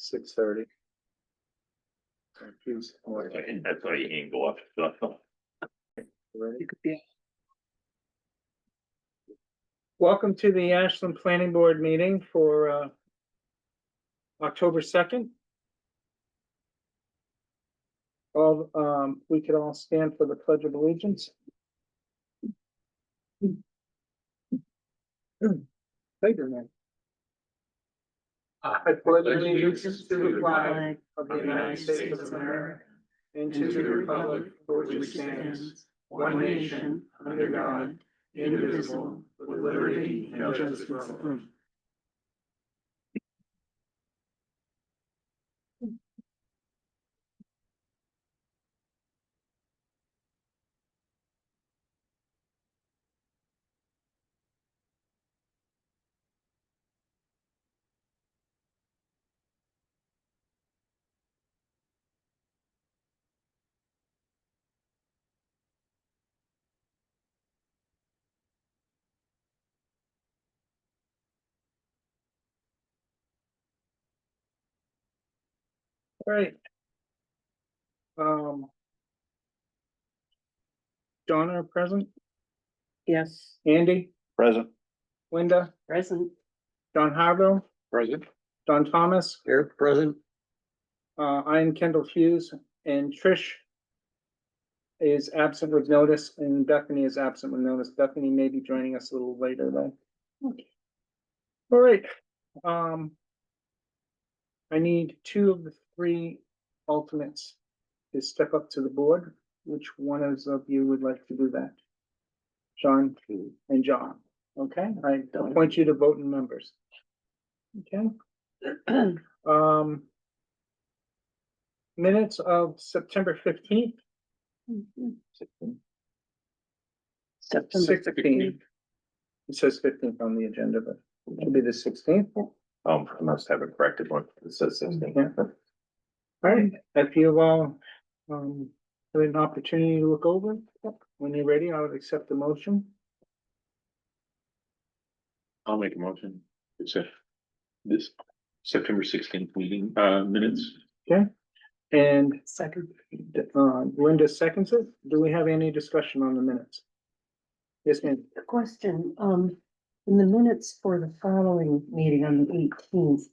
6:30. That's why you ain't go up. So. Ready? Welcome to the Ashland Planning Board meeting for October 2nd. We could all stand for the Pledge of Allegiance. Figure I pledge allegiance to the flag of the United States of America and to the republic for which it stands, one nation, under God, indivisible, with liberty and justice for all. All right. Donna present, Yes. Andy, Present. Linda, Present. John Harville, Present. Don Thomas, Here, present. I am Kendall Hughes, and Trish is absent with notice, and Bethany is absent with notice. Bethany may be joining us a little later though. Okay. All right, I need 2 of the 3 alternates to step up to the board. Which one of you would like to do that? John and John. Okay, I appoint you to voting members. Okay. Minutes of September 15th. September 16th. It says 15th on the agenda, but it should be the 16th. I must have a corrected one. It says 16. Yeah. All right, if you all have an opportunity to look over, when you're ready, I would accept the motion. I'll make a motion. It's this September 16th meeting, minutes. Okay, and Second. Linda seconds it. Do we have any discussion on the minutes? Yes, ma'am. Question, in the minutes for the following meeting on the 18th,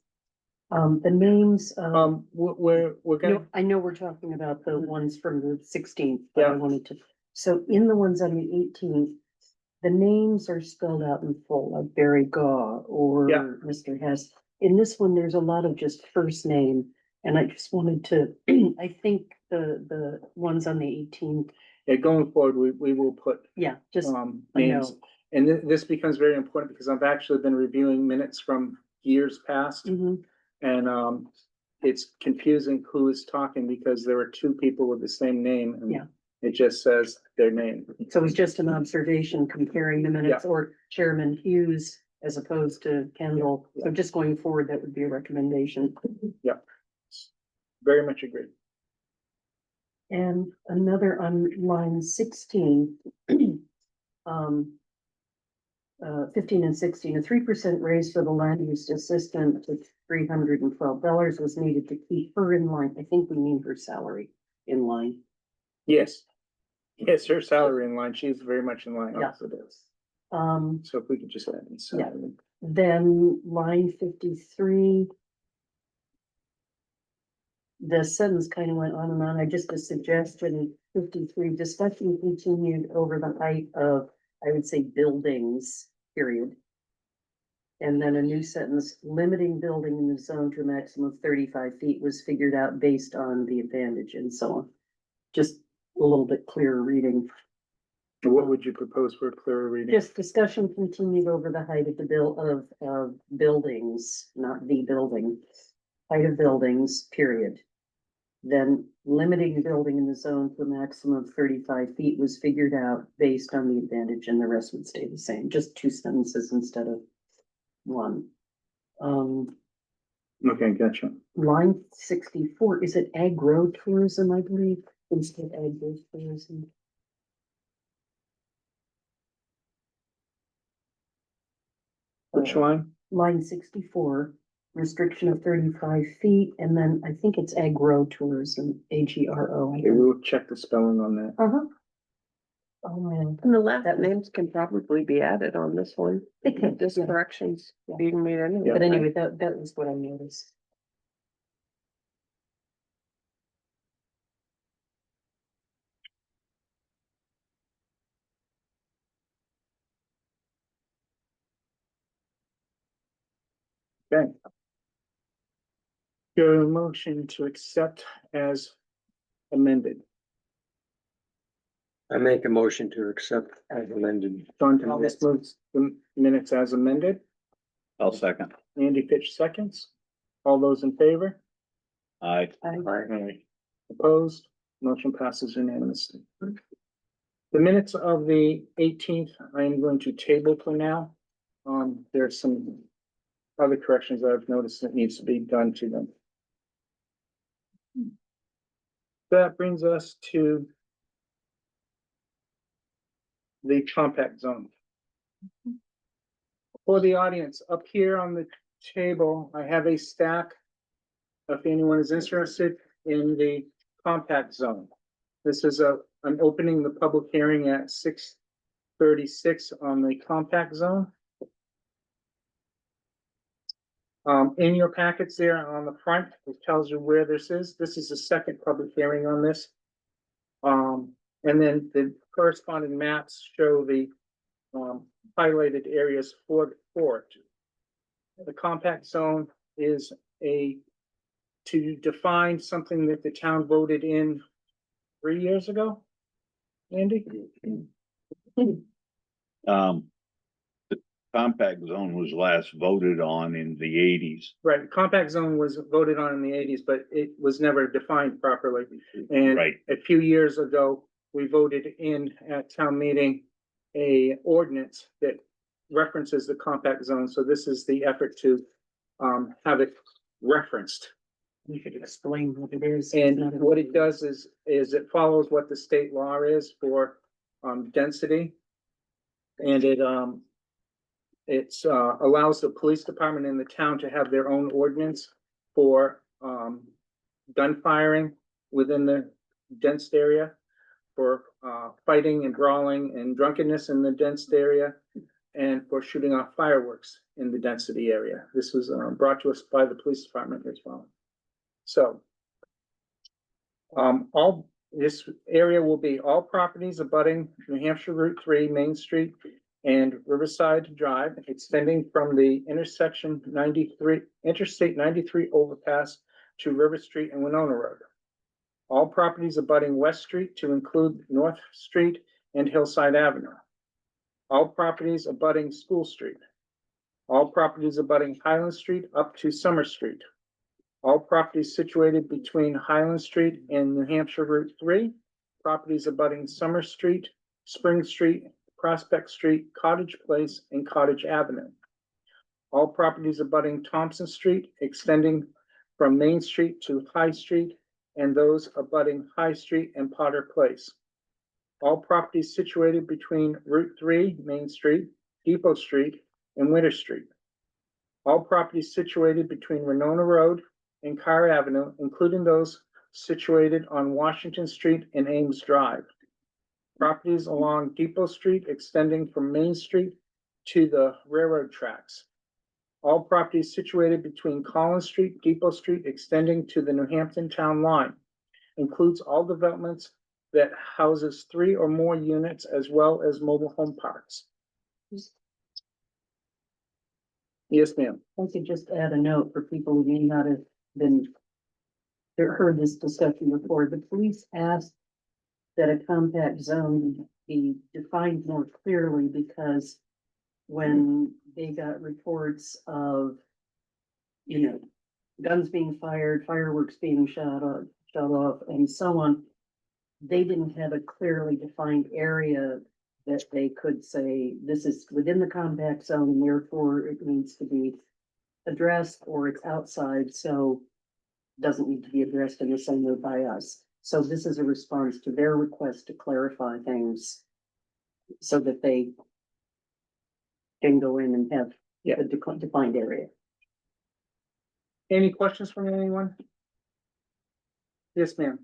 the names of. We're gonna, No, I know we're talking about the ones from the 16th, but I Yeah. wanted to, so in the ones on the 18th, the names are spelled out in full, like Barry Gaw or Yeah. Mr. Hess. In this one, there's a lot of just first name, and I just wanted to, I think the ones on the 18th, yeah, going forward, we will put yeah, just a names. note. And this becomes very important because I've actually been reviewing minutes from years past. Mhm. And it's confusing who is talking because there were 2 people with the same name. And Yeah. it just says their name. So it was just an observation comparing the minutes or Chairman Hughes as opposed to Kendall. Yeah. So just going forward, that would be a recommendation. Very much agree. And another on line 16, 15 and 16, a 3% raise for the land use assistant to $312 was needed to keep her in line. I think we mean her salary in line. Yes. Yes, her salary in line. She's very much in line. Yeah. Also does. Um, So if we could just add in salary. then line 53. The sentence kind of went on and on. I just a suggestion, 53, discussion continued over the height of, I would say, buildings, period. And then a new sentence, limiting building in the zone to a maximum of 35 feet was figured out based on the advantage and so on. Just a little bit clearer reading. What would you propose for a clearer reading? Just discussion continued over the height of the of buildings, not the building, height of buildings, period. Then limiting building in the zone to a maximum of 35 feet was figured out based on the advantage, and the rest would stay the same, just 2 sentences instead of 1. Okay, gotcha. Line 64, is it agro-tourism, I believe, instead of agro-tourism? Which line? Line 64, restriction of 35 feet, and then I think it's agro-tourism, AGRO. Okay, we will check the spelling on that. Uh-huh. Oh, man. And the last That was- names can probably be added on this one. They can, This yeah. corrections Yeah. being made anyway. But anyway, that was what I noticed. Okay. Your motion to accept as amended. I make a motion to accept as amended. John Thomas moves the minutes as amended. I'll second. Andy Fitch seconds. All those in favor? Aye. Opposed? Motion passes unanimously. The minutes of the 18th, I am going to table for now. There's some other corrections that I've noticed that needs to be done to them. That brings us to the compact zone. For the audience, up here on the table, I have a stack. If anyone is interested in the compact zone. This is I'm opening the public hearing at 6:36 on the compact zone. In your packets there on the front, it tells you where this is. This is the second public hearing on this. And then the corresponding maps show the highlighted areas for it. The compact zone is to define something that the town voted in 3 years ago. Andy? The compact zone was last voted on in the eighties. Right, compact zone was voted on in the 80s, but it was never defined properly. And Right. a few years ago, we voted in at town meeting a ordinance that references the compact zone. So this is the effort to have it referenced. You could explain what it is. And what it does is it follows what the state law is for density. And it allows the police department in the town to have their own ordinance for gun firing within the dense area, for fighting and brawling and drunkenness in the dense area, and for shooting off fireworks in the density area. This was brought to us by the police department as well. So all this area will be all properties abutting New Hampshire Route 3, Main Street, and Riverside Drive, extending from the Interstate 93 overpass to River Street and Winona Road. All properties abutting West Street to include North Street and Hillside Avenue. All properties abutting School Street. All properties abutting Highland Street up to Summer Street. All properties situated between Highland Street and New Hampshire Route 3. Properties abutting Summer Street, Spring Street, Prospect Street, Cottage Place, and Cottage Avenue. All properties abutting Thompson Street, extending from Main Street to High Street, and those abutting High Street and Potter Place. All properties situated between Route 3, Main Street, Depot Street, and Winter Street. All properties situated between Winona Road and Carr Avenue, including those situated on Washington Street and Ames Drive. Properties along Depot Street extending from Main Street to the railroad tracks. All properties situated between Collins Street, Depot Street, extending to the New Hampton town line. Includes all developments that houses 3 or more units as well as mobile home parks. Yes, ma'am. I could just add a note for people who may not have been heard this discussion before. The police asked that a compact zone be defined more clearly because when they got reports of, guns being fired, fireworks being shot off, and so on, they didn't have a clearly defined area that they could say, this is within the compact zone, and therefore it needs to be addressed, or it's outside, so doesn't need to be addressed in the same way by us. So this is a response to their request to clarify things so that they can go in and have Yeah. a defined area. Any questions from anyone? Yes, ma'am.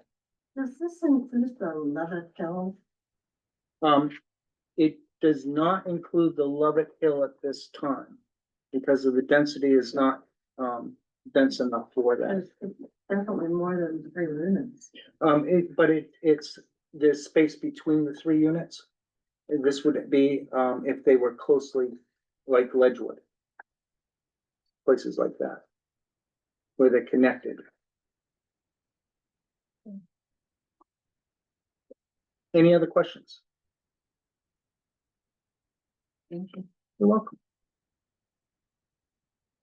Does this include the Levitt Hill? It does not include the Lovett Hill at this time. Because of the density is not, dense enough for that. Definitely more than 3 units. It's the space between the 3 units. And this would be, if they were closely like Ledgewood. Places like that. Where they're connected. Any other questions? Thank you. You're welcome.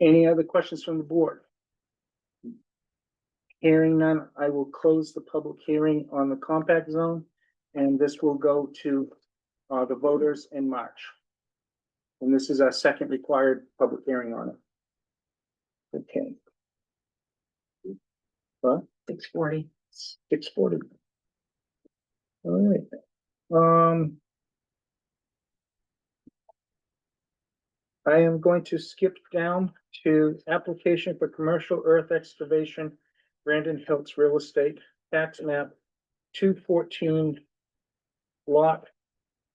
Any other questions from the board? Hearing none, I will close the public hearing on the compact zone, and this will go to the voters in March. And this is our second required public hearing on it. Okay. What? 640. 6:40. All right. I am going to skip down to application for commercial earth excavation, Brandon Hiltz Real Estate, tax map 214, lot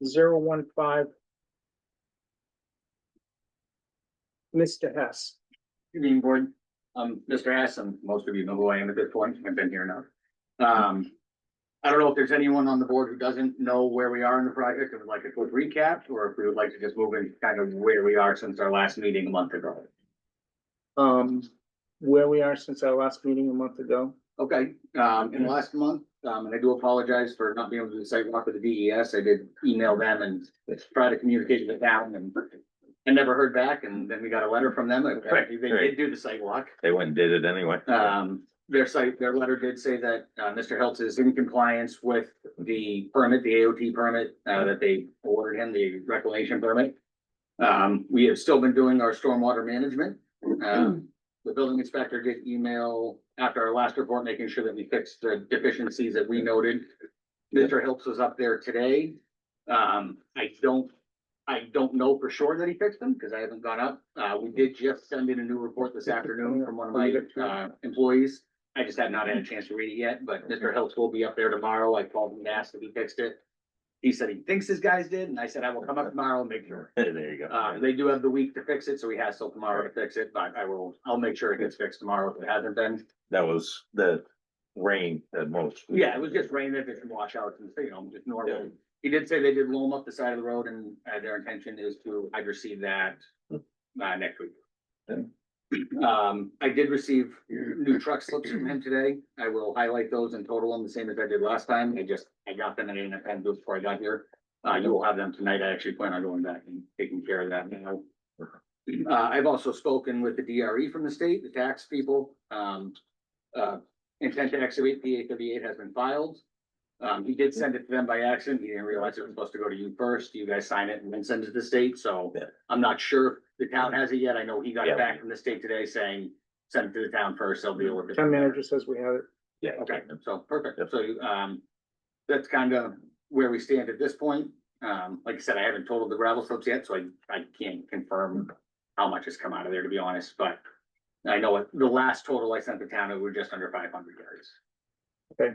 015. Mr. Hess. Good evening, board. Mr. Hess, and most of you know who I am at this point. I've been here enough. I don't know if there's anyone on the board who doesn't know where we are in the project and would like a quick recap, or if we would like to just move in kind of where we are since our last meeting a month ago. Where we are since our last meeting a month ago. Okay, in the last month, and I do apologize for not being able to do the site walk with the DES. I did email them and try to communicate with the town and never heard back. And then we got a letter from them. Apparently they did do the site walk. They went and did it anyway. Their letter did say that, Mr. Heltz is in compliance with the permit, the AOT permit, that they awarded him, the reclamation permit. We have still been doing our stormwater management. The building inspector did email after our last report, making sure that we fixed the deficiencies that we noted. Mr. Heltz was up there today. I don't know for sure that he fixed them because I haven't gone up. We did just send in a new report this afternoon from one of my employees. I just have not had a chance to read it yet, but Mr. Heltz will be up there tomorrow. I called him and asked if he fixed it. He said he thinks his guys did, and I said I will come up tomorrow and make sure. There you go. They do have the week to fix it, so he has till tomorrow to fix it, but I'll make sure it gets fixed tomorrow if it hasn't been. That was the rain at most. Yeah, it was just rain, that did some washouts and, just normal. He did say they did loam up the side of the road and their intention is to hydro seed that next week. I did receive new truck slips from him today. I will highlight those and total them the same as I did last time. I got them and I didn't have time to do it before I got here. You will have them tonight. I actually plan on going back and taking care of that now. I've also spoken with the DRE from the state, the tax people. Intent to excavate PA 38 has been filed. He did send it to them by accident. He didn't realize it was supposed to go to you first. You guys sign it and then send it to the state. So I'm not sure if the town has it yet. I know he got it back from the state today saying, send it to the town first. They'll deal with it. Town manager says we have it. Yeah. Okay, so perfect. So, that's kind of where we stand at this point. Like I said, I haven't totaled the gravel slips yet, so I can't confirm how much has come out of there, to be honest, but I know the last total I sent the town, it were just under 500 yards. Okay.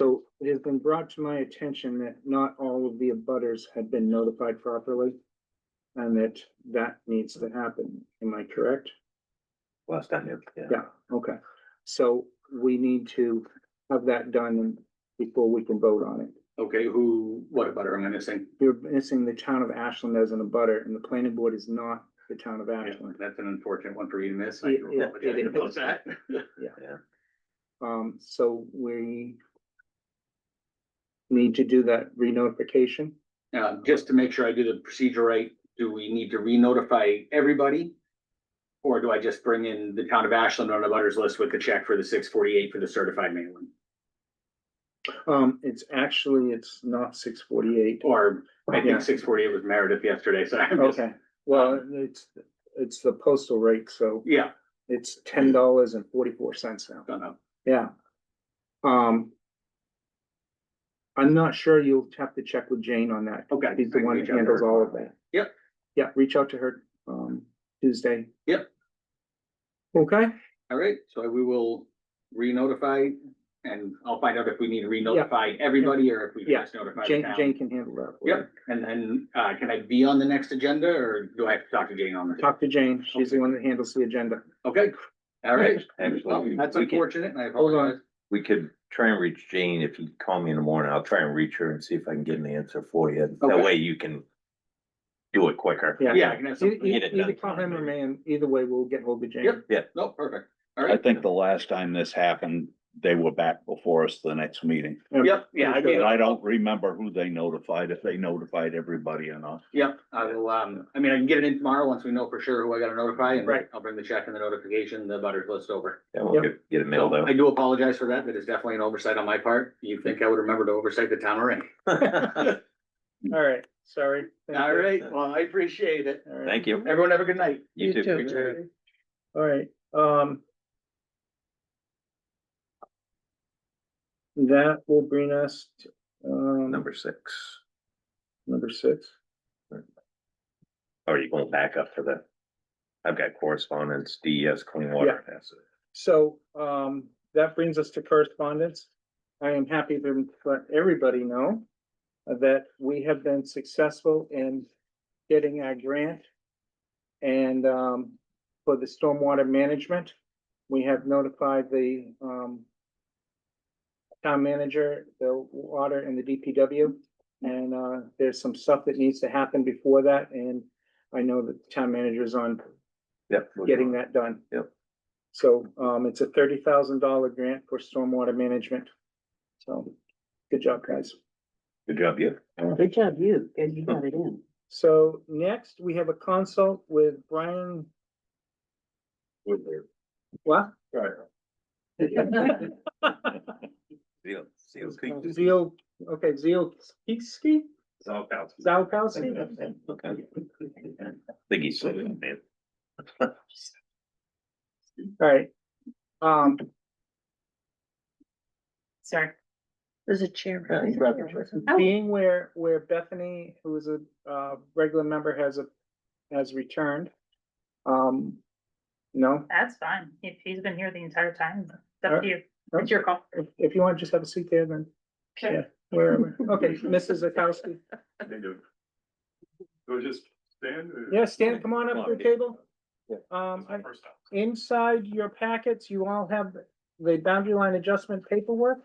So it has been brought to my attention that not all of the abutters had been notified properly. And that needs to happen. Am I correct? Last time, Yeah, okay. So we need to have that done before we can vote on it. Okay, what abutter am I missing? You're missing the town of Ashland as an abutter, and the planning board is not the town of Ashland. That's an unfortunate one for you to miss. It- it- it about is. that. So we need to do that re-notification. Just to make sure I do the procedure right, do we need to re-notify everybody? Or do I just bring in the town of Ashland on the butters list with the check for the 648 for the certified mailing? It's not 648. Or I Yeah. think 648 was Meredith yesterday, so I'm just, Okay, well, it's the postal rate, so yeah, it's $10.44 now. don't know. Yeah. I'm not sure, you'll have to check with Jane on that. Okay. He's the one that Reach out to handles her all of tomorrow. that. Yep. Yeah, reach out to her, Tuesday. Yep. Okay, All right, so we will re-notify, and I'll find out if we need to re-notify everybody or if we can Yeah. just notify the Jane, town. Jane can handle that. for you. Yep, and then, can I be on the next agenda, or do I have to talk to Jane on this? Talk to Jane. She's the one that handles the agenda. Okay, all right. Well, Actually, that's we can, unfortunate, and I Hold on. apologize. we could try and reach Jane. If you call me in the morning, I'll try and reach her and see if I can get an answer for you. That Okay. way you can do it quicker. Yeah. Yeah, I can have some. Get it Either done. call him or me, and either way, we'll get hold of Jane. Yep. No, perfect. All I right. think the last time this happened, they were back before us the next meeting. Yep, yeah, I gave, And I don't remember who they notified, if they notified everybody or not. yep, I will, I mean, I can get it in tomorrow once we know for sure who I gotta notify, and Right. I'll bring the check and the notification, the butters list over. Yeah, we'll get it mailed So, out. I do apologize for that. That is definitely an oversight on my part. You think I would remember to oversight the town already? All right, sorry. Thank All you. right, well, I appreciate it. All right. Thank you. Everyone have a good night. You You too. too. All right, that will bring us to, Number 6. number 6. Or are you going back up to the? I've got correspondence, DES clean water. So, that brings us to correspondence. I am happy to let everybody know that we have been successful in getting our grant. And, for the stormwater management, we have notified the, town manager, the water and the DPW. And, there's some stuff that needs to happen before that, and I know that the town manager's on Yep. getting that done. Yep. So, it's a $30,000 grant for stormwater management. So, good job, guys. Good job, you. Good job, you, and you got it in. So next, we have a consult with Brian. What? Zeal, okay, Zielkowski? Zalkowski? Okay. I think he's still in, man. All right. Sorry. There's a chair. Being where Bethany, who is a, regular member, has returned. No, That's fine. If he's been here the entire time, it's Alright. up to you. It's your call. if you want, just have a seat there then. Okay. Yeah, wherever. Okay, Mrs. Zakowski. So just stand? Yeah, Stan, come on up to the table. Yeah. First time. Inside your packets, you all have the boundary line adjustment paperwork.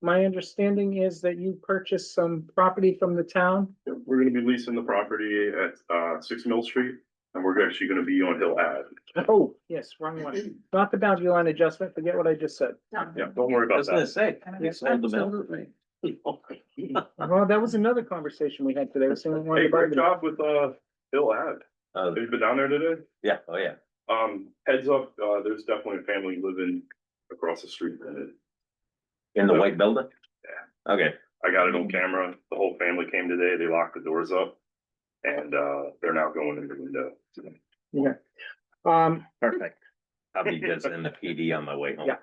My understanding is that you purchased some property from the town. We're gonna be leasing the property at 6 Mill Street, and we're actually gonna be on Hill Ave. Oh, yes, wrong one. Not the boundary line adjustment, forget what I just said. No. Yeah, don't worry I about was gonna that. say. Yeah, sold the mill. Absolutely. Well, that was another conversation we had today. Was someone wanted Hey, to buy great the- job with Hill Ave. Have you been down there today? Yeah, oh, yeah. Heads up, there's definitely a family living across the street in it. In the white building? Yeah. Okay. I got it on camera. The whole family came today. They locked the doors up. And they're now going in the window. Yeah. Perfect. I'll be visiting the PD on my way home. Yeah.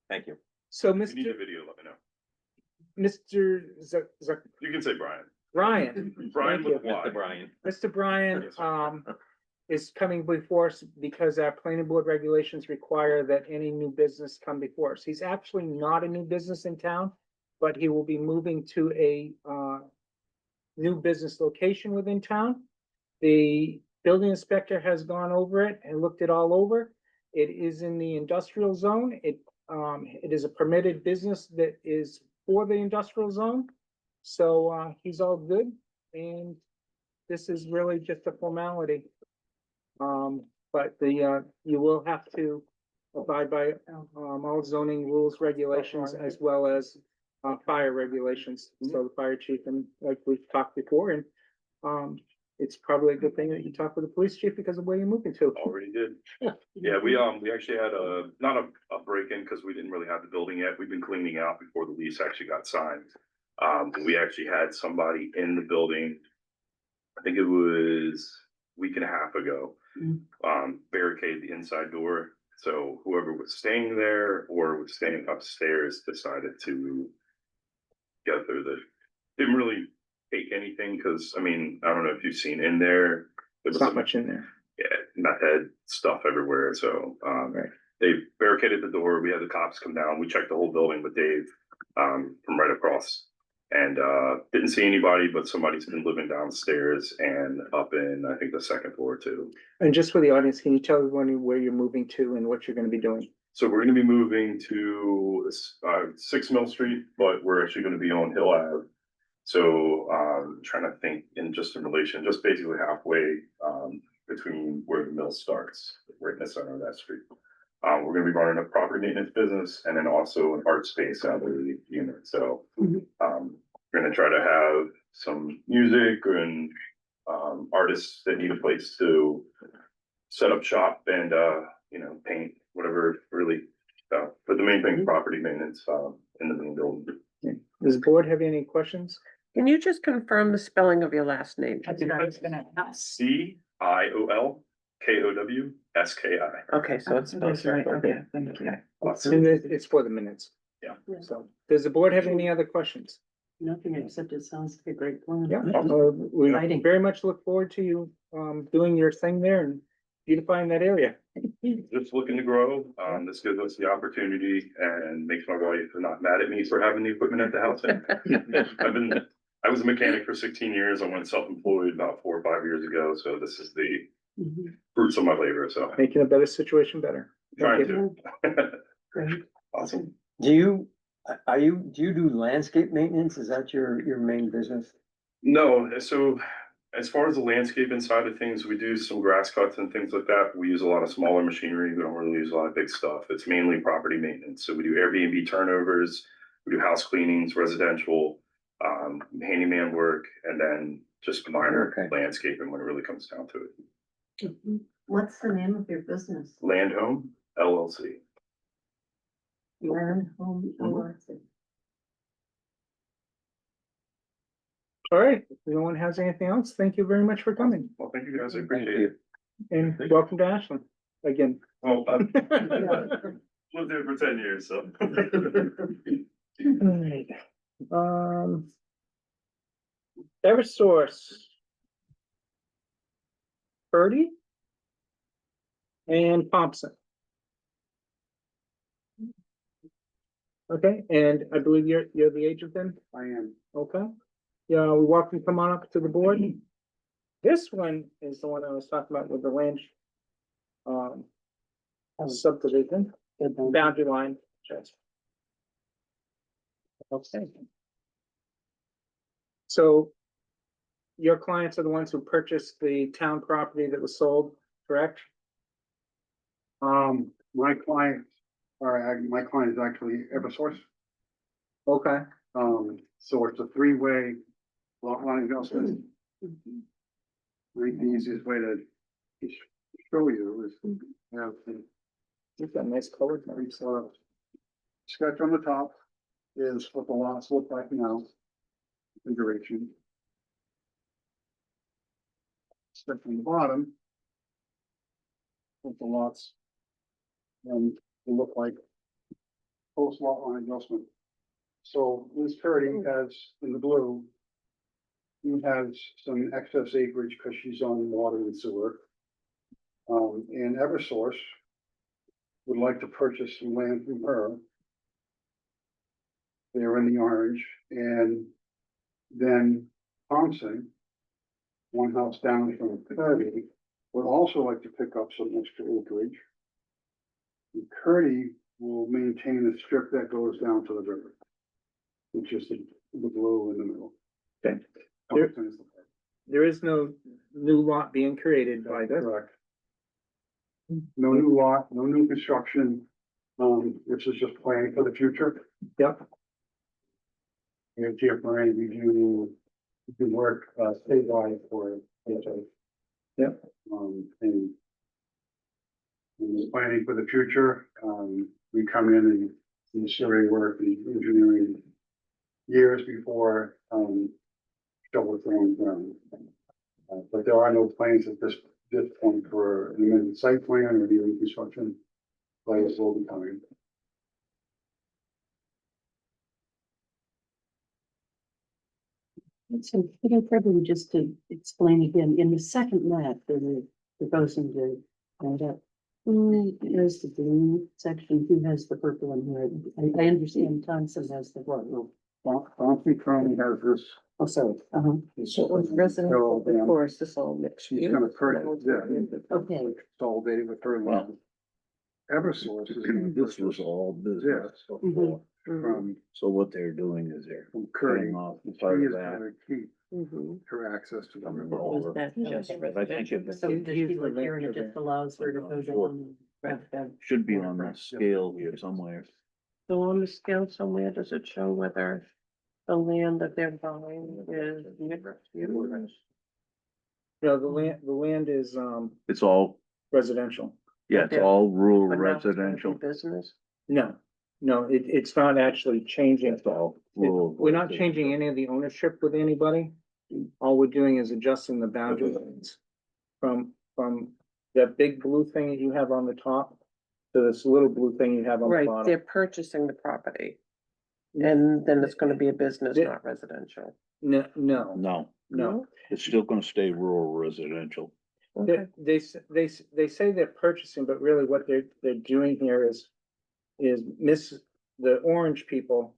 Thank you. So, If you need a Mr. video, let me know. Mr. You can say Brian. Brian, Brian Thank with you. Y. Mr. Brian. Mr. Brian, Yes, sir. is coming before us because our planning board regulations require that any new business come before us. He's actually not a new business in town, but he will be moving to a, new business location within town. The building inspector has gone over it and looked it all over. It is in the industrial zone. It is a permitted business that is for the industrial zone. So, he's all good, and this is really just a formality. But you will have to abide by, all zoning rules, regulations, as well as, fire regulations. So the fire chief, and like we've talked before, and, it's probably a good thing that you talk with the police chief because of where you're moving to. Already did. Yeah, we actually had not a break-in because we didn't really have the building yet. We've been cleaning out before the lease actually got signed. But we actually had somebody in the building. I think it was a week and a half ago, barricade the inside door. So whoever was staying there or was staying upstairs decided to get there. That didn't really take anything because, I mean, I don't know if you've seen in there. There There's was not some, much in there. yeah, meth head stuff everywhere, so, Right. they barricaded the door, we had the cops come down, we checked the whole building with Dave, from right across. And, didn't see anybody, but somebody's been living downstairs and up in, I think, the second floor too. And just for the audience, can you tell everyone where you're moving to and what you're gonna be doing? So we're gonna be moving to, 6 Mill Street, but we're actually gonna be on Hill Ave. So, trying to think in just in relation, just basically halfway, between where the mill starts, right in the center of that street. We're gonna be running a property maintenance business and then also an art space out of the unit, so. We're gonna try to have some music and, artists that need a place to set up shop and, paint, whatever really. But the main thing, is property maintenance, in the main building. Does the board have any questions? Can you just confirm the spelling of your last name? That's what I was gonna ask. CIOLKOWSKI. Okay, so it's spelled right. Okay. thank you. And it's for the minutes. Yeah. So, does the board have any other questions? Nothing except it sounds like a great plan. Yeah, we Exciting. very much look forward to you, doing your thing there and beautifying that area. Just looking to grow. This gives us the opportunity and makes my wife not mad at me for having the equipment at the house. I was a mechanic for 16 years. I went self-employed about 4 or 5 years ago, so this is the Mhm. fruits of my labor, so. Making a better situation better. Trying Thank to. Great. Awesome. Do you do landscape maintenance? Is that your main business? No, so as far as the landscaping side of things, we do some grass cuts and things like that. We use a lot of smaller machinery. We don't really use a lot of big stuff. It's mainly property maintenance. So we do Airbnb turnovers, we do house cleanings, residential, handyman work, and then just minor Okay. landscaping when it really comes down to it. What's the name of your business? Land Home LLC. Land Home LLC. All right, if no one has anything else, thank you very much for coming Well, thank you guys. I Thank appreciate you. it. and welcome to Ashland again. Well, I've lived there for 10 years, so. Alright, Eversource. Purdy. And Thompson. Okay, and I believe you're the agent then? I am. Okay. Yeah, we welcome, come on up to the board. This one is the one I was talking about with the land. Subdivision, boundary line. Just. Okay. So. Your clients are the ones who purchased the town property that was sold, correct? My client, my client is actually Eversource. Okay, So it's a three-way lot line adjustment. I think the easiest way to show you is, have the you've got nice colors. sort of sketch on the top is what the lots look like now. Configuration. Step on the bottom. What the lots. Will look like. Post lot line adjustment. So Liz Purdy has in the blue. He has some excess acreage because she's on water and sewer. And Eversource. Would like to purchase some land from her. They're in the orange, and then Thompson. One house down from Purdy, would also like to pick up some extra acreage. And Purdy will maintain a strip that goes down to the river. Which is the blue in the middle. Okay. Thompson is the part. There is no new lot being created by this. Correct. No new lot, no new construction, this is just planning for the future. Yep, And here for any review, you can work statewide for HA. Yep. And planning for the future, we come in and do the survey work, the engineering years before, shovel throwing ground. But there are no plans at this point for an amended site plan or even construction. Plans will be coming. So, probably just to explain again, in the second map, there were proposing to add up. There's the blue section, who has the purple and red? I understand Thompson has the blue. Thompson currently has this. Oh, sorry, uh-huh, So it was residential So, before, is this all mixed She's use? gonna purchase, yeah, okay. consolidated with her land. Eversource is gonna This was purchase all business. this Mhm. from So what they're doing is they're Curry. cutting off the She part is of that. gonna keep Mhm. her access to the From the river. road. Was that just Okay. But I think residential? it So does she He's the live here and it master just allows her to go Sure. down? and have that? Should be on the scale here somewhere. So on the scale somewhere, does it show whether the land that they're buying is mixed use? No, the land is, It's all, residential. yeah, it's Yeah. all rural But now it's gonna be residential. Business? No, it's not actually changing. It's all rural. We're not changing any of the ownership with anybody. All we're doing is adjusting the boundary lines from that big blue thing that you have on the top to this little blue thing you have on the Right, bottom. they're purchasing the property. And then it's gonna be a business, Yeah. not residential. No, No, it's still gonna stay rural residential. Okay. They say they're purchasing, but really what they're doing here is the orange people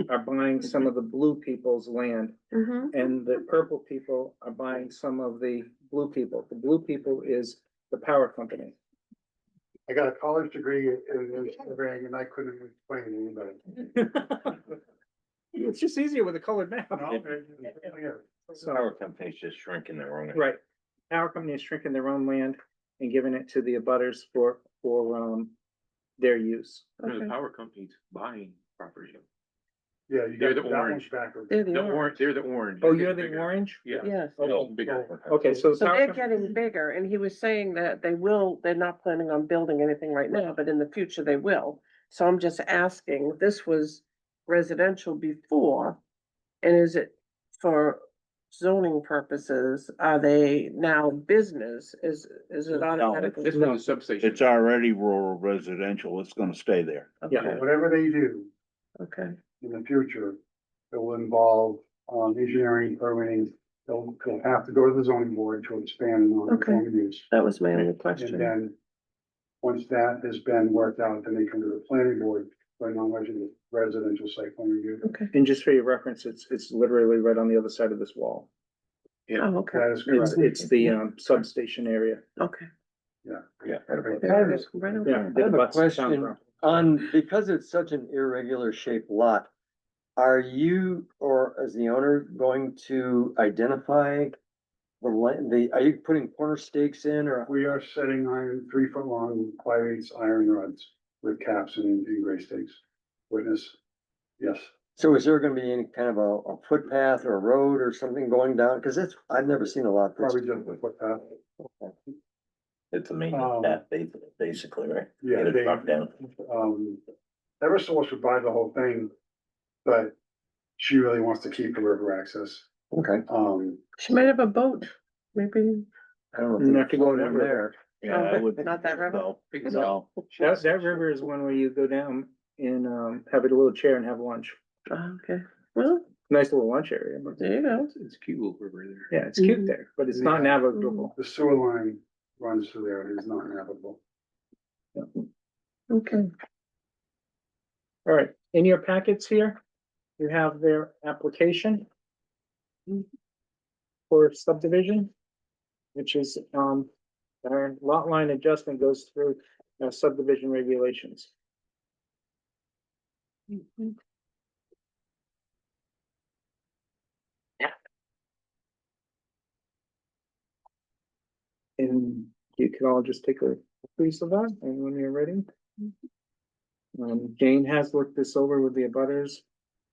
are buying some of the blue people's land, Mhm. and the purple people are buying some of the blue people. The blue people is the power company. I got a college degree in surveying and I couldn't explain to anybody. It's just easier with a colored map. Yeah. So, Power companies just shrinking their own. right, power company is shrinking their own land and giving it to the abutters for their use. Okay. power company's buying property. Yeah, you They're got the that orange. one's backwards. They're the orange. They're the orange. Oh, They're you're getting the bigger. orange? Yeah. Yes. Oh, bigger. Okay, so. So power they're company- getting bigger, and he was saying that they're not planning on building anything right now, but in the future they will. So I'm just asking, this was residential before, and is it for zoning purposes, are they now business? Is it automatically? This was a substation. It's already rural residential. It's gonna stay there. Okay, Whatever they do okay, in the future, it will involve, engineering, permitting. They'll have to go to the zoning board to expand non-conforming use. that was my only And question. then, once that has been worked out, then they come to the planning board for a non-residential site plan review. Okay, And just for your reference, it's literally right on the other side of this wall. oh, okay, That is correct. It's the substation area. okay. Yeah. Yeah. Right. There it is, right over Yeah. there. I have a Butts down question from- on, because it's such an irregular shaped lot. Are you, or is the owner going to identify are you putting corner stakes in or? We are setting 3 foot long, 5/8 iron rods with caps and gray stakes. Witness, yes. So is there gonna be any kind of a footpath or a road or something going down? Cause I've never seen a lot. this- Probably just a footpath. It's a maintenance path, basically, right? Yeah, Get a they- truck down. Eversource would buy the whole thing, but she really wants to keep the river access. Okay, She might have a boat, maybe. I don't know. if Not they to go float that in river. there. Yeah, I would. Not that river? No, Big no. That river is one where you go down and have a little chair and have lunch. Oh, okay, well, Nice little lunch area. But there you go. It's cute little river there. yeah, it's cute Mhm. there, but it's not navigable. The sewer line runs through there. It is not navigable. Okay, All right, in your packets here, you have their application for subdivision, which is, our lot line adjustment goes through subdivision regulations. And you can all just take a piece of that, and when you're ready. Jane has looked this over with the abutters,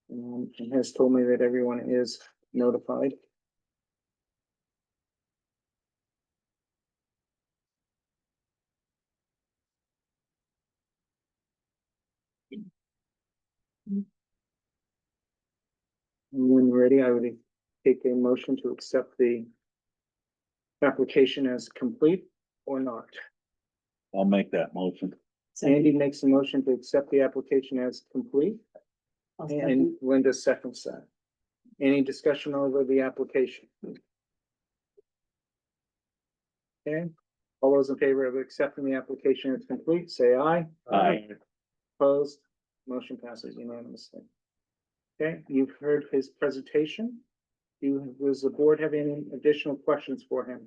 and has told me that everyone is notified. And when ready, I would take a motion to accept the application as complete or not. I'll make that motion. Sandy makes a motion to accept the application as complete, and Linda seconds that. Any discussion over the application? Okay, All those in favor of accepting the application as complete, say aye. Aye. Opposed, motion passes unanimously. Okay, you've heard his presentation. Does the board have any additional questions for him?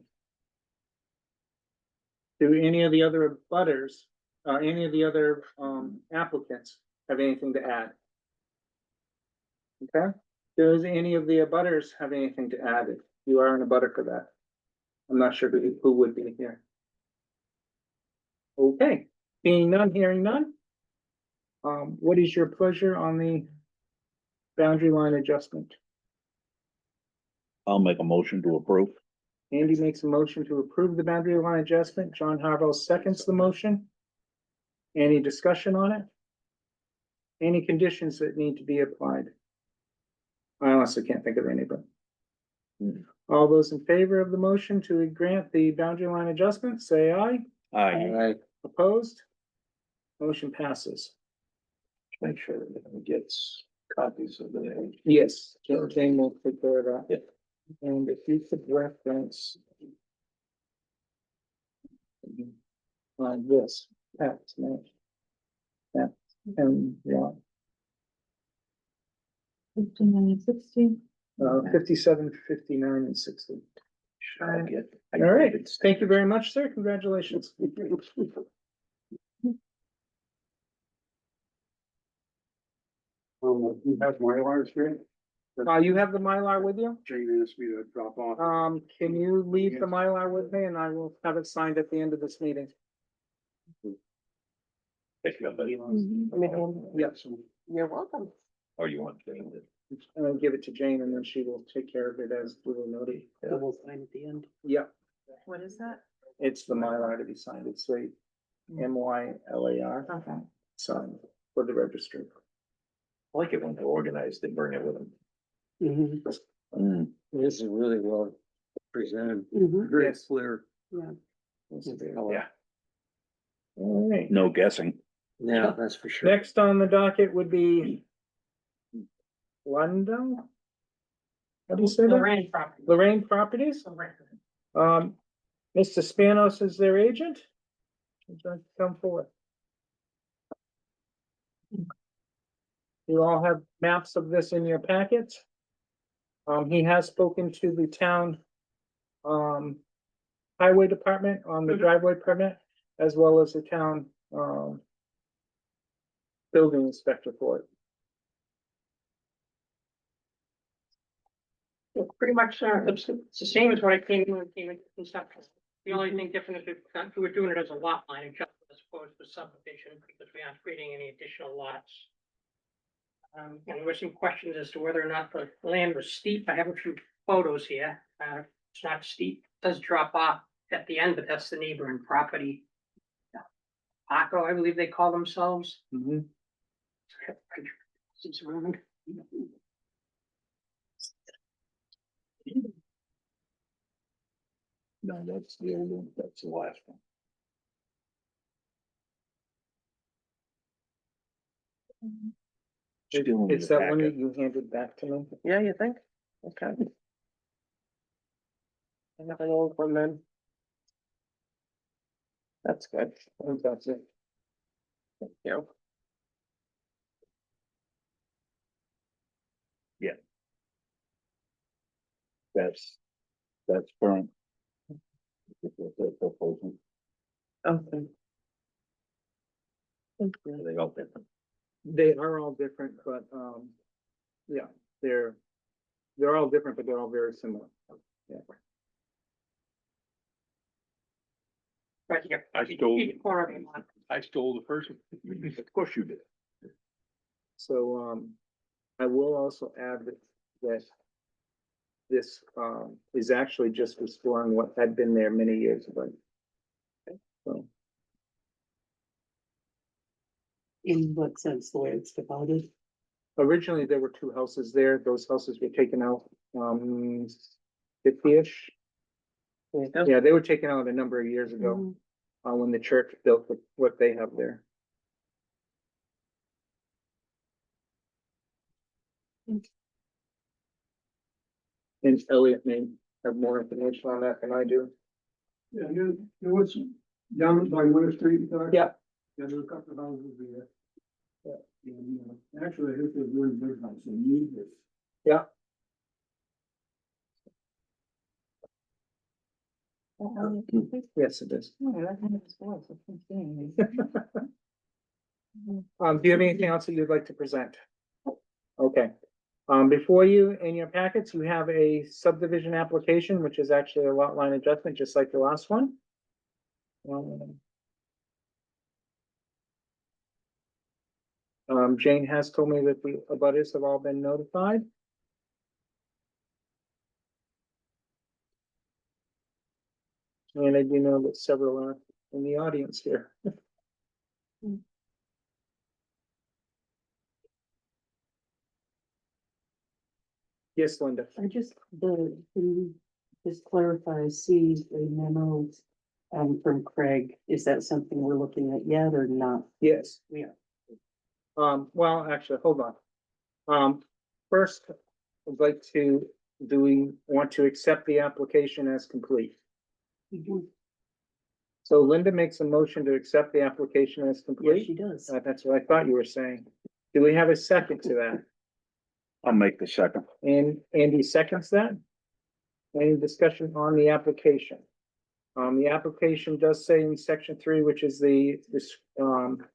Do any of the other butters, any of the other, applicants have anything to add? Okay, does any of the abutters have anything to add? If you are in a butter for that. I'm not sure who would be here. Okay, being none, hearing none. What is your pleasure on the boundary line adjustment? I'll make a motion to approve. Andy makes a motion to approve the boundary line adjustment. John Harvell seconds the motion. Any discussion on it? Any conditions that need to be applied? I honestly can't think of any, but. All those in favor of the motion to grant the boundary line adjustment, say aye. Aye. Opposed? Motion passes. Make sure that everyone gets copies of the. Yes, Jane will take care of that. Yeah. And if you could reference. This, that's nice. That, and, yeah, 59 and 16. 57, 59, and 60. I'll get. All right, thank you very much, sir. Congratulations. Who has Mylar here? You have the Mylar with you? Jane asked me to drop off. Can you leave the Mylar with me and I will have it signed at the end of this meeting? Pick it up, buddy. Yes, You're welcome. Or you want to? and I'll give it to Jane and then she will take care of it as little notary. So we'll sign at the end. Yeah, What is that? it's the Mylar to be signed. It's the MYLAR Okay. signed for the registry. I like it when they're organized, they bring it with them. Mhm. This is really well presented, Mhm. very Yes. clear. Yeah. Yeah. All right. No guessing. Yeah, that's for sure. Next on the docket would be London. How do you say that? Lorraine property. Lorraine Properties. Mr. Spanos is their agent. Would you like to come forward? You all have maps of this in your packets. He has spoken to the town, highway department on the driveway permit, as well as the town, building inspector for it. Pretty much, it's the same as what I came into conceptual. The only thing different is we were doing it as a lot line adjustment as opposed to subdivision, because we aren't creating any additional lots. And there were some questions as to whether or not the land was steep. I have a few photos here. It's not steep, it does drop off at the end, but that's the neighboring property. Paco, I believe they call themselves. Mhm. It's around. No, that's the old one. That's the last one. Still in It's your that one packet. that you handed back to me. Yeah, you think? Okay. I have an old one then. That's good. I think that's it. Thank you. That's current. That's proposal. Okay. Thank you. They all different. They are all different, but, yeah, they're all different, but they're all very similar. Yeah. Right here. I stole- Corner of the lot. I stole the first one. Of course you did. So, I will also add that this, is actually just restoring what had been there many years ago. So, In what sense, the way it's divided? originally, there were two houses there. Those houses were taken out, 50-ish. There you go. Yeah, they were taken out a number of years ago, when the church built what they have there. And Elliot may have more information on that than I do. Yeah, there was down by Winter Street. Yeah. Yeah, there were a couple of houses there. Yeah, actually, this is a really big house, and you need this. Yeah. Yes, it is. Do you have anything else that you'd like to present? Okay, before you, in your packets, you have a subdivision application, which is actually a lot line adjustment, just like the last one. Jane has told me that the abutters have all been notified. And I do know that several are in the audience here. Yes, Linda. I just, can you just clarify, see a memo, from Craig, is that something we're looking at yet or not? Yes. Yeah. Well, actually, hold on. First, I'd like to, do we want to accept the application as complete? So Linda makes a motion to accept the application as Yes, complete. she does. That's what I thought you were saying. Do we have a second to that? I'll make the second. And Andy seconds that? Any discussion on the application? The application does say in section 3, which is the,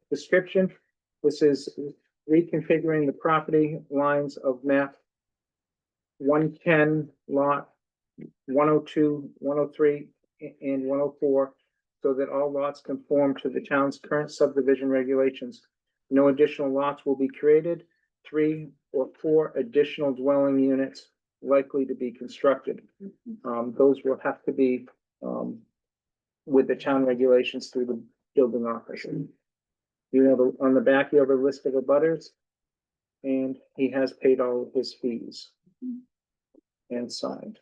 description. This is reconfiguring the property lines of map 110, lot 102, 103, and 104, so that all lots conform to the town's current subdivision regulations. No additional lots will be created. 3 or 4 additional dwelling units likely to be constructed. Those will have to be, with the town regulations through the building officer. You have, on the back, you have a list of abutters, and he has paid all of his fees and signed.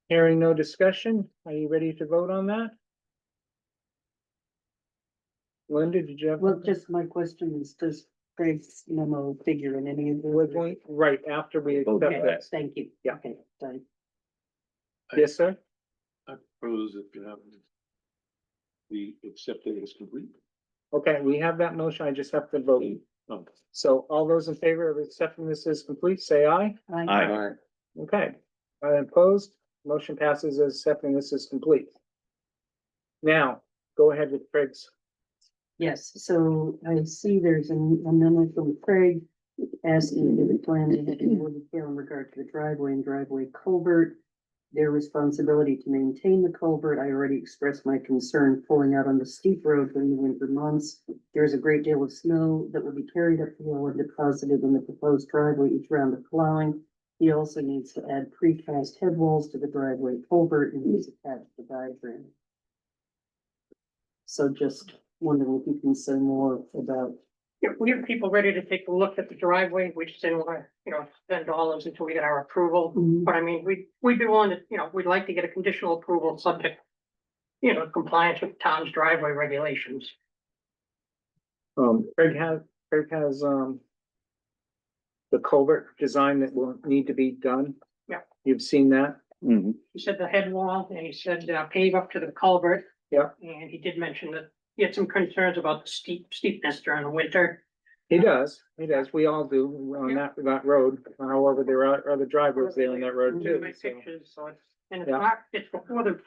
Hearing no discussion, are you ready to vote on that? Linda, did you have? Well, just my question is, does Craig's memo figure in any of the? We're going, right, after we accept Okay, that. thank you. Yeah. Okay, done. Yes, sir? I propose that we accept it as complete. Okay, we have that motion, I just have to vote. Oh. So all those in favor of accepting this as complete, say aye. Aye. Okay, opposed, motion passes as accepting this as complete. Now, go ahead with Craig's. Yes, so I see there's a memo from Craig asking if the plan to have more detail in regard to the driveway and driveway culvert. Their responsibility to maintain the culvert. I already expressed my concern pulling out on the steep road during the winter months. There is a great deal of snow that will be carried up the hill and deposited in the proposed driveway each round of plowing. He also needs to add precast head walls to the driveway culvert and he's attached the diagram. So just wondering if you can say more about. Yeah, we have people ready to take a look at the driveway. We just didn't want to, spend dollars until we get our approval. But I mean, we'd be willing to, we'd like to get a conditional approval subject, compliance with town's driveway regulations. Craig has, the culvert design that will need to be done. Yeah. You've seen that? Mhm. He said the head wall and he said pave up to the culvert. Yeah. And he did mention that he had some concerns about the steepness during the winter. He does, we all do on that road, however, there are other driveways there on that road too. My so, pictures, so it's Yeah. not, it's before the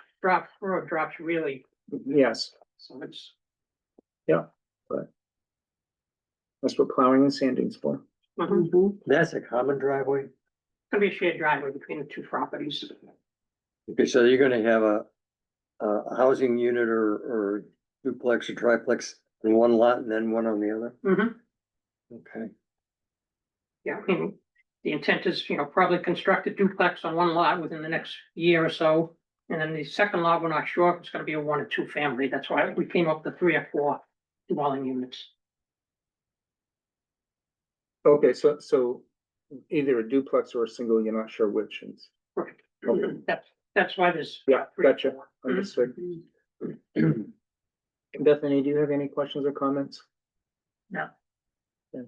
road drops really, Yes, so it's. that's what plowing and sanding's for. Mhm. That's a common driveway? Gonna be a shared driveway between the two properties. Okay, so you're gonna have a housing unit or duplex or triplex in one lot and then one on the other? Mhm. Okay. Yeah, I mean, the intent is, probably construct a duplex on one lot within the next year or so. And then the second lot, we're not sure if it's gonna be a 1 or 2 family. That's why we came up with 3 or 4 dwelling units. Okay, so either a duplex or a single, you're not sure which is. Right. Okay. That's why there's. Yeah, 3 or gotcha, 4. understood. Bethany, do you have any questions or comments? No. Okay.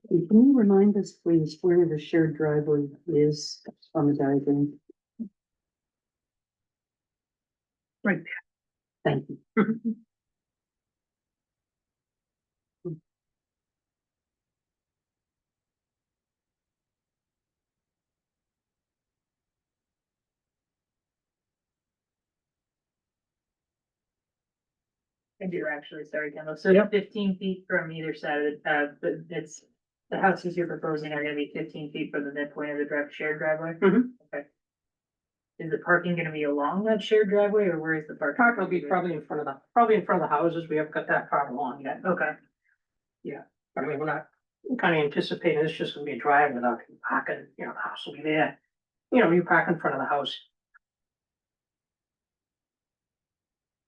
Can you remind us, please, where the shared driveway is on the diagram? Right. Thank you. And you're actually, sorry, Kendall, so Yep. 15 feet from either side of the, but it's, the houses you're proposing are gonna be 15 feet from the midpoint of the shared driveway? Mhm. Okay. Is the parking gonna be along that shared driveway, or where is the parking? Park will be probably in front of the houses, we haven't got that far along yet. Okay, I mean, we're not kind of anticipating it's just gonna be a drive without parking, the house will be there. You park in front of the house.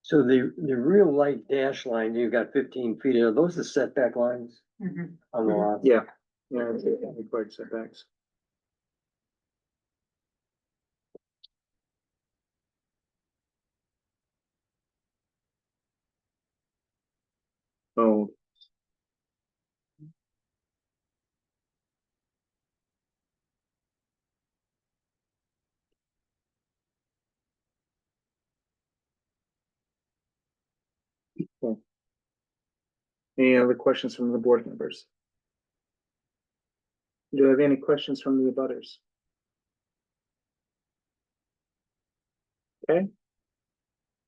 So the real light dash line, you've got 15 feet, are those the setback lines mhm. on the lot? Yeah, yeah, it's required setbacks. Oh. Okay. Any other questions from the board members? Do you have any questions from the abutters? Okay.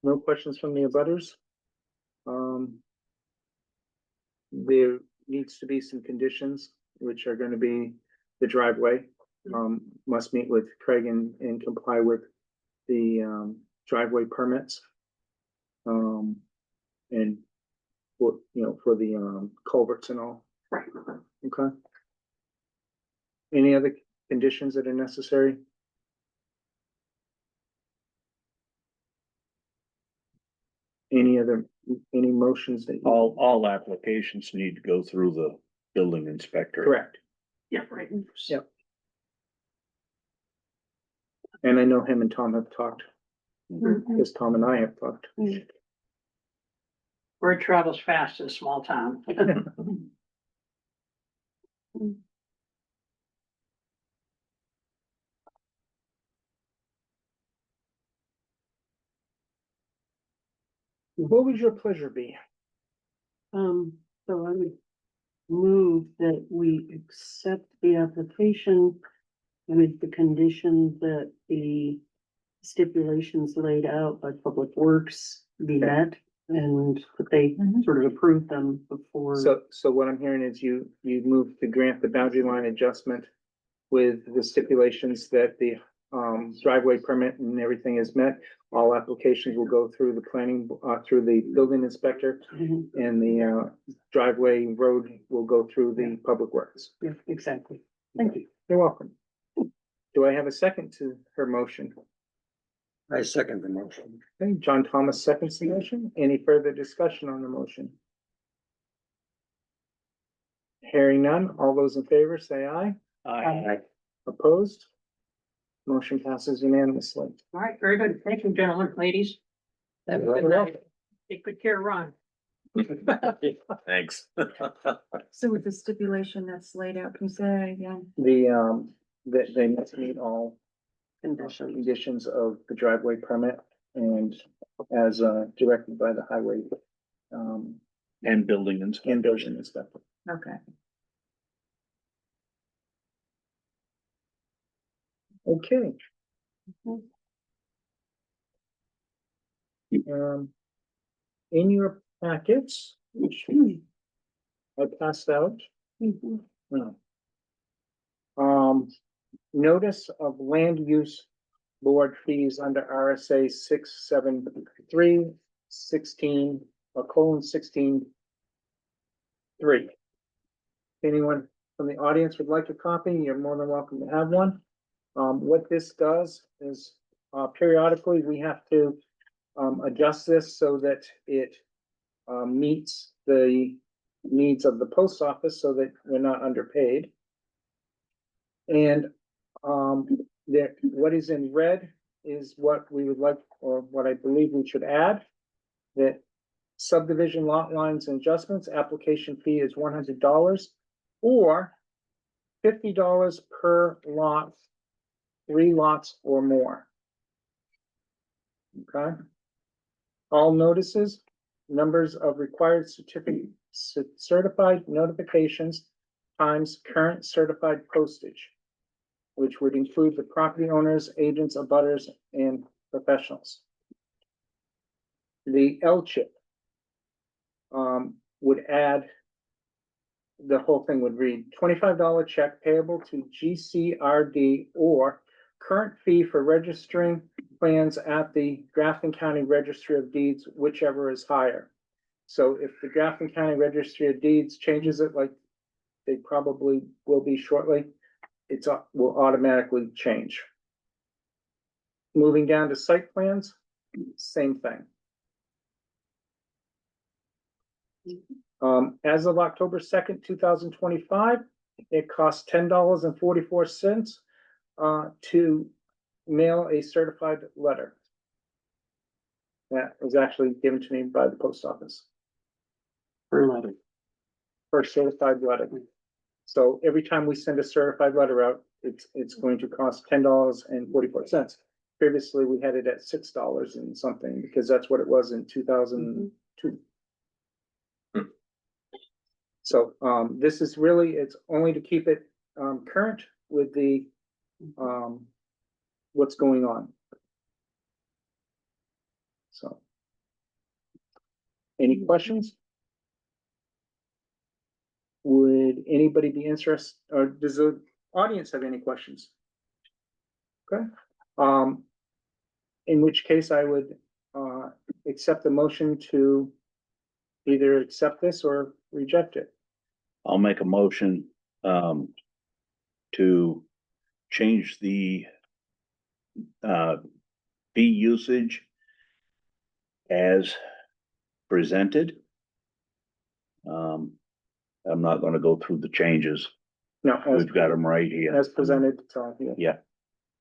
No questions from the abutters? There needs to be some conditions, which are gonna be the driveway. Must meet with Craig and comply with the, driveway permits. And for, for the, culverts and all, Right. okay? Any other conditions that are necessary? Any motions that? All applications need to go through the building inspector. Correct, Yeah, right. Yep. and I know him and Tom have talked, because Tom and I have talked. Word travels fast in a small town. What would your pleasure be? So I would move that we accept the application with the condition that the stipulations laid out by Public Works be met and that they sort of approve them before. So what I'm hearing is you move to grant the boundary line adjustment with the stipulations that the driveway permit and everything is met. All applications will go through the planning, through the building inspector, Mhm. and the driveway road will go through the public works. Yeah, exactly. Thank you. You're welcome. Do I have a second to her motion? I second the motion. Okay, John Thomas seconds the motion. Any further discussion on the motion? Hearing none, all those in favor say aye. Aye. Opposed? Motion passes unanimously. All right, very good. Thank you, gentlemen, ladies. Have a good night. Take good care, Ron. Thanks. So with the stipulation that's laid out, can you say again? They must meet all Conditions. conditions of the driveway permit and as directed by the highway And building inspector. and building inspector. Okay. Okay. Mhm. In your packets, which I passed out. Mhm. No. Notice of land use board fees under RSA 673 16 or colon 16 3. Anyone from the audience would like a copy, you're more than welcome to have one. What this does is, periodically, we have to, adjust this so that it, meets the needs of the post office so that we're not underpaid. And, what is in red is what we would like, or what I believe we should add. That subdivision lot lines and adjustments, application fee is $100 or $50 per lot, 3 lots or more. Okay, All notices, numbers of required certified notifications times current certified postage, which would include the property owners, agents, abutters, and professionals. The L-chip would add, the whole thing would read, $25 check payable to GCRD or current fee for registering plans at the Grafton County Registry of Deeds, whichever is higher. So if the Grafton County Registry of Deeds changes it, like they probably will be shortly, it's will automatically change. Moving down to site plans, same thing. As of October 2nd, 2025, it costs $10.44 to mail a certified letter. That was actually given to me by the post office. Per letter. For certified letter. So every time we send a certified letter out, it's going to cost $10.44. Previously, we had it at $6 and something, because that's what it was in 2002. So, this is really, it's only to keep it, current with the, what's going on. So. Any questions? Would anybody be interested, or does the audience have any questions? Okay, in which case I would, accept the motion to either accept this or reject it. I'll make a motion, to change the, fee usage as presented. I'm not gonna go through the changes. No, as, We've got them right here. as presented, so, yeah.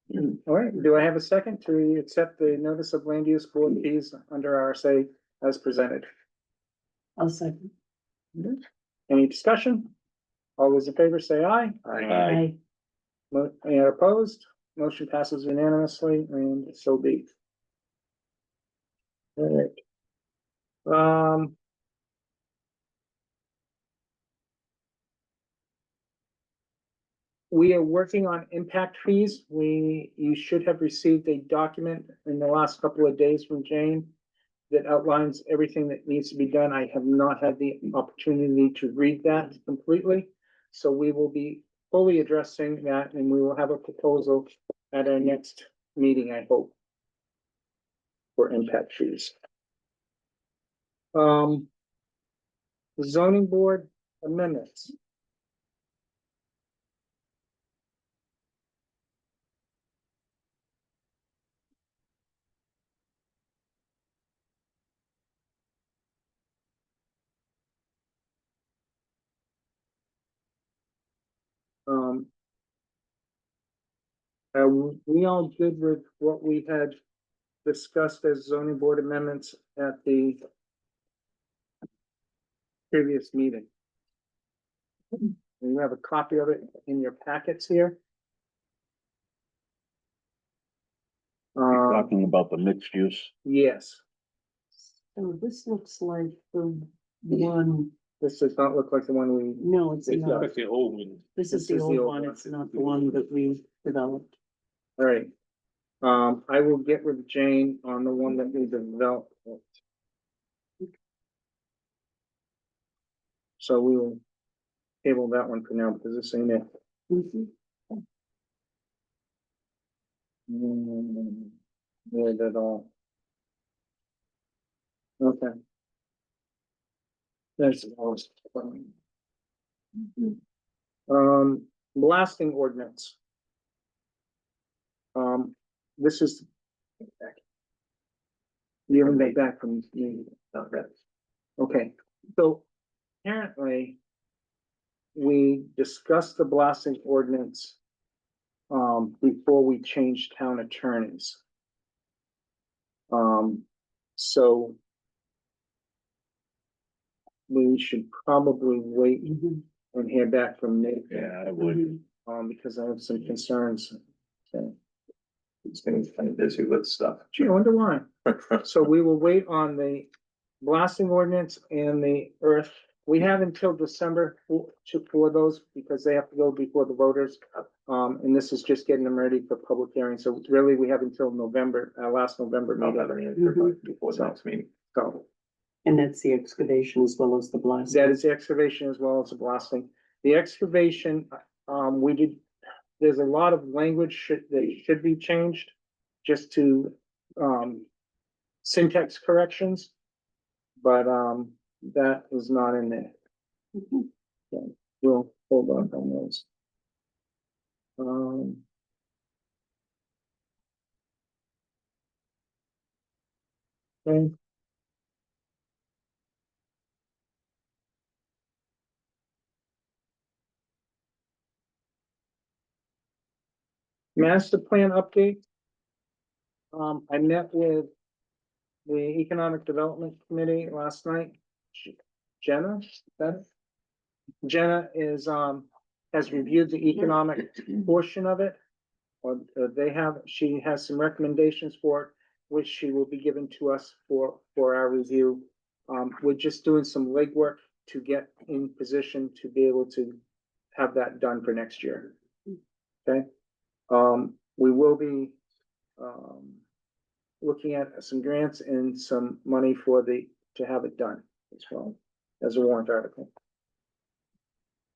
Yeah. All right, do I have a second to accept the notice of land use board fees under RSA as presented? I'll second. Any discussion? All those in favor say aye. Aye. Any opposed? Motion passes unanimously, and so be. All right. We are working on impact fees. You should have received a document in the last couple of days from Jane that outlines everything that needs to be done. I have not had the opportunity to read that completely. So we will be fully addressing that, and we will have a proposal at our next meeting, I hope, for impact fees. Zoning board amendments. Are we all good with what we had discussed as zoning board amendments at the previous meeting? You have a copy of it in your packets here. Talking about the mixed use. Yes, So this looks like the one, this does not look like the one we, no, it's It's not. Like the old one. This this is the is the old old one, one. it's not the one that we developed. all right. I will get with Jane on the one that we developed. So we will table that one for now because this ain't it. Mhm. Yeah, that all. Okay. There's the lowest. Blasting ordinance. This is. You haven't been back from me. Okay, so apparently. We discussed the blasting ordinance. Before we changed town attorneys. So. We should probably wait Mhm. and hear back from Nick. Yeah, I would. Because I have some concerns. Okay. It's been kind of busy with stuff. Gee, I wonder why. So we will wait on the blasting ordinance and the earth. We have until December for those because they have to go before the voters. And this is just getting them ready for public hearing. So really, we have until November, last November. I'll have an answer before the next meeting. So And that's the excavation as well as the blast. that is the excavation as well as the blasting. The excavation, there's a lot of language that should be changed just to, syntax corrections. But, that is not in there. So we'll hold on those. Okay. Master plan update. I met with the Economic Development Committee last night. Jenna, Jenna is, has reviewed the economic portion of it. Or she has some recommendations for it, which she will be given to us for our review. We're just doing some legwork to get in position to be able to have that done for next year. Okay, we will be, looking at some grants and some money to have it done as well as a warrant article.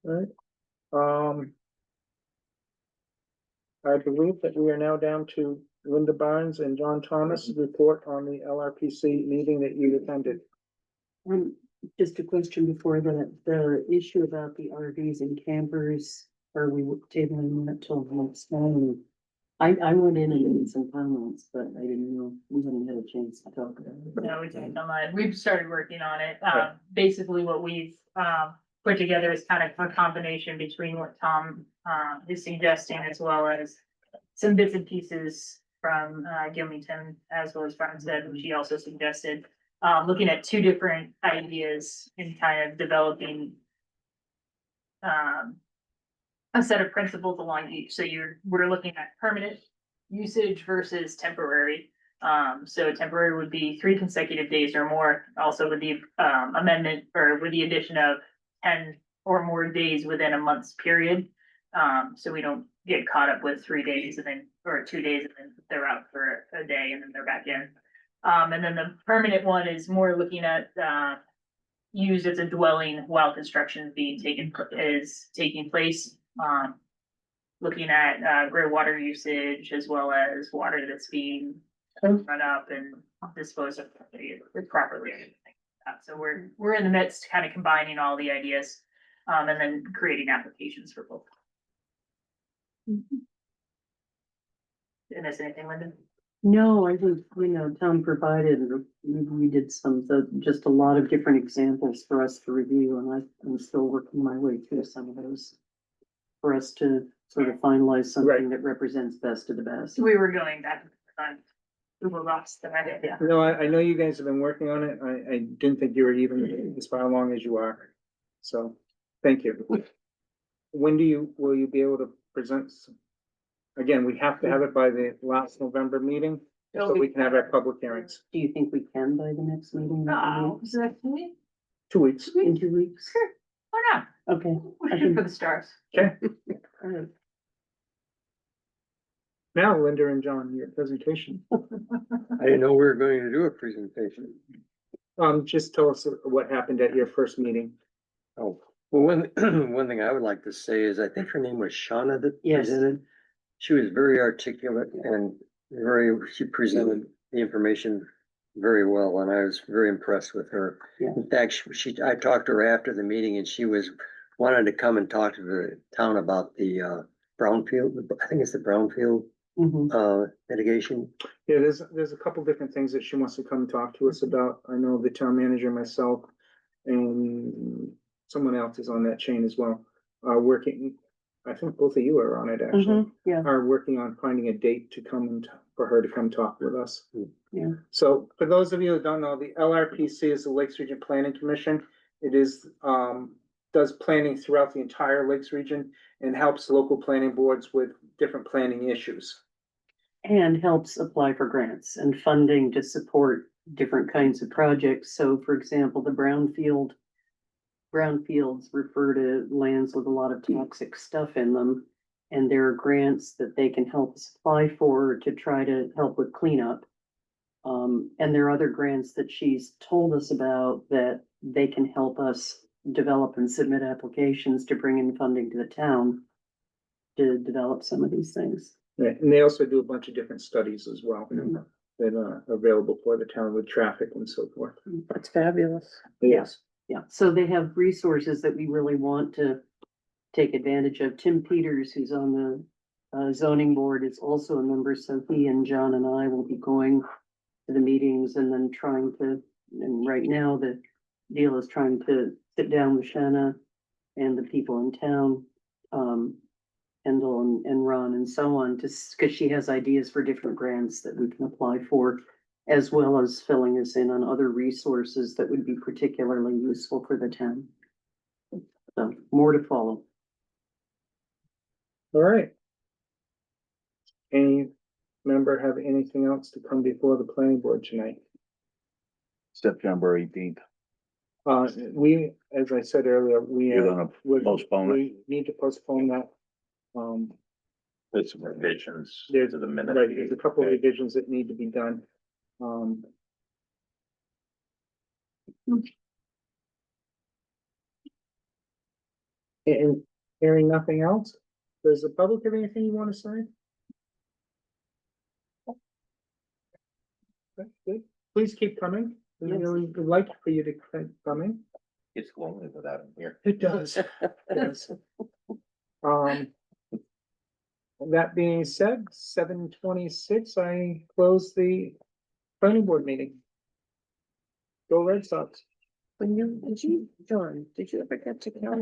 All right. I believe that we are now down to Linda Barnes and John Thomas report on the LRPC meeting that you attended. Just a question before that, the issue about the RVs and campers, are we tabling that till the next time? I went in and made some comments, but I didn't know, we hadn't had a chance to talk about it. No, we didn't come on. We've started working on it. Basically what we've, put together is kind of a combination between what Tom, is suggesting as well as some bits and pieces from, Gilmington as well as Farmstead, which he also suggested. Looking at two different ideas and kind of developing, a set of principles along each. So we're looking at permanent usage versus temporary. So temporary would be 3 consecutive days or more, also with the amendment or with the addition of 10 or more days within a month's period. So we don't get caught up with 3 days or 2 days and then they're out for a day and then they're back in. And then the permanent one is more looking at used as a dwelling while construction is taking place. Looking at gray water usage as well as water that's being run up and disposed of properly. So we're in the midst, kind of combining all the ideas, and then creating applications for both. Did I miss anything, Linda? No, I think, Tom provided, we did just a lot of different examples for us to review, and I'm still working my way through some of those. For us to sort of finalize something that represents best of the best. We were going back on Google Docs that I did, yeah. No, I know you guys have been working on it. I didn't think you were even as far along as you are. So, thank you. When will you be able to present? Again, we have to have it by the last November meeting, so we can have our public hearings. Do you think we can by the next meeting? Is that me? 2 weeks. In 2 weeks? Sure, why not? Okay. We're shooting for the stars. Okay. All right. Now, Linda and John, your presentation. I didn't know we were going to do a presentation. Just tell us what happened at your first meeting. Oh, well, one thing I would like to say is I think her name was Shauna that Yes. presented. She was very articulate and she presented the information very well, and I was very impressed with her. Yeah. In fact, I talked to her after the meeting and she wanted to come and talk to the town about the brownfield, I think it's the brownfield mitigation. Yeah, there's a couple different things that she wants to come talk to us about. I know the town manager, myself, and someone else is on that chain as well. Working, I think both of you are on it actually. Yeah. Are working on finding a date to come and for her to come talk with us. Yeah. So for those of you who don't know, the LRPC is the Lakes Region Planning Commission. It is, does planning throughout the entire Lakes region and helps local planning boards with different planning issues. and helps apply for grants and funding to support different kinds of projects. So for example, the brownfields refer to lands with a lot of toxic stuff in them. And there are grants that they can help us apply for to try to help with cleanup. And there are other grants that she's told us about that they can help us develop and submit applications to bring in funding to the town to develop some of these things. Right, and they also do a bunch of different studies as well that are available for the town with traffic and so forth. That's fabulous. Yes. Yeah, so they have resources that we really want to take advantage of. Tim Peters, who's on the zoning board, is also a member, so he and John and I will be going to the meetings and then trying to, and right now the deal is trying to sit down with Shanna and the people in town, Kendall and Ron and so on, because she has ideas for different grants that we can apply for, as well as filling us in on other resources that would be particularly useful for the town. So more to follow. All right. Any member have anything else to come before the planning board tonight? September 18th. We, as I said earlier, You're gonna postpone it? We need to postpone that. There's some revisions There's to the minute. Right, there's a couple of revisions that need to be done. And hearing nothing else, does the public have anything you want to say? Okay, good. Please keep coming. We Yes. really would like for you to keep coming. It's lonely without him here. It does. Yes. That being said, 7:26, I close the planning board meeting. Go Red Sox. Did you, John, did you ever get to count